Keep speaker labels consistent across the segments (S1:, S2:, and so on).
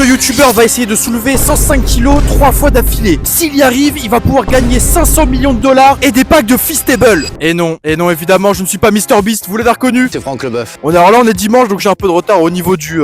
S1: Ce youtubeur va essayer de soulever 105 kilos 3 fois d'affilée. S'il y arrive, il va pouvoir gagner 500 millions de dollars et des packs de Feastable. Et non, évidemment, je ne suis pas MrBeast, vous l'avez reconnu.
S2: C'est Franck Leboeuf.
S1: Alors là, on est dimanche, donc j'ai un peu de retard au niveau du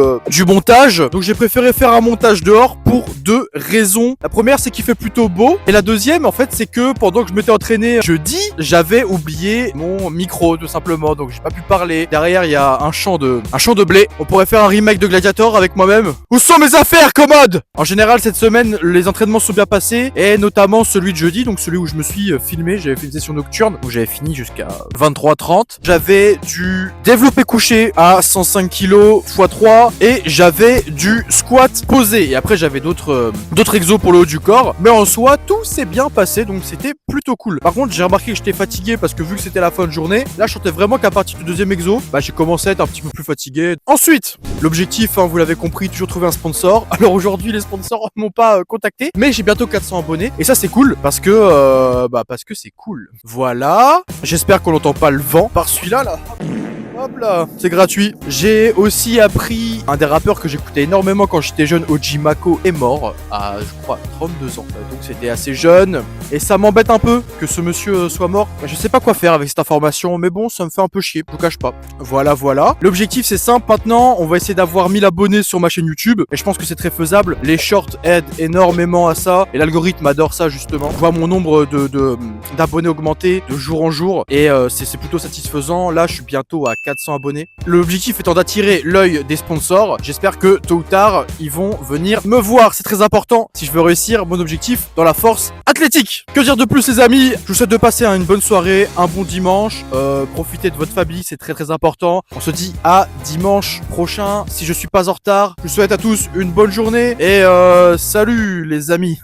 S1: montage. Donc j'ai préféré faire un montage dehors pour deux raisons. La première, c'est qu'il fait plutôt beau. Et la deuxième, en fait, c'est que pendant que je m'étais entraîné jeudi, j'avais oublié mon micro, tout simplement. Donc j'ai pas pu parler. Derrière, il y a un champ de blé. On pourrait faire un remake de Gladiator avec moi-même. Où sont mes affaires, commode? En général, cette semaine, les entraînements sont bien passés. Et notamment celui de jeudi, donc celui où je me suis filmé. J'avais fait une session nocturne où j'avais fini jusqu'à 23h30. J'avais du développé couché à 105 kg x 3 et j'avais du squat posé. Et après, j'avais d'autres exos pour le haut du corps. Mais en soi, tout s'est bien passé, donc c'était plutôt cool. Par contre, j'ai remarqué que j'étais fatigué parce que vu que c'était la fin de journée, là, je sentais vraiment qu'à partir du deuxième exo, j'ai commencé à être un petit peu plus fatigué. Ensuite, l'objectif, vous l'avez compris, toujours trouver un sponsor. Alors aujourd'hui, les sponsors m'ont pas contacté, mais j'ai bientôt 400 abonnés et ça c'est cool parce que c'est cool. Voilà. J'espère qu'on n'entend pas le vent par celui-là là. Hop là, c'est gratuit. J'ai aussi appris un des rappeurs que j'écoutais énormément quand j'étais jeune, OG Mako, est mort à, je crois, 32 ans. Donc c'était assez jeune. Et ça m'embête un peu que ce monsieur soit mort. Je sais pas quoi faire avec cette information, mais bon, ça me fait un peu chier, je vous cache pas. Voilà. L'objectif c'est simple, maintenant, on va essayer d'avoir 1000 abonnés sur ma chaîne YouTube. Et je pense que c'est très faisable. Les shorts aident énormément à ça. Et l'algorithme adore ça, justement. Je vois mon nombre d'abonnés augmenter de jour en jour. Et c'est plutôt satisfaisant. Là, je suis bientôt à 400 abonnés. L'objectif étant d'attirer l'œil des sponsors. J'espère que tôt ou tard, ils vont venir me voir. C'est très important si je veux réussir mon objectif dans la force athlétique. Que dire de plus, les amis? Je vous souhaite de passer une bonne soirée, un bon dimanche. Profitez de votre famille, c'est très très important. On se dit à dimanche prochain. Si je suis pas en retard, je vous souhaite à tous une bonne journée et salut les amis.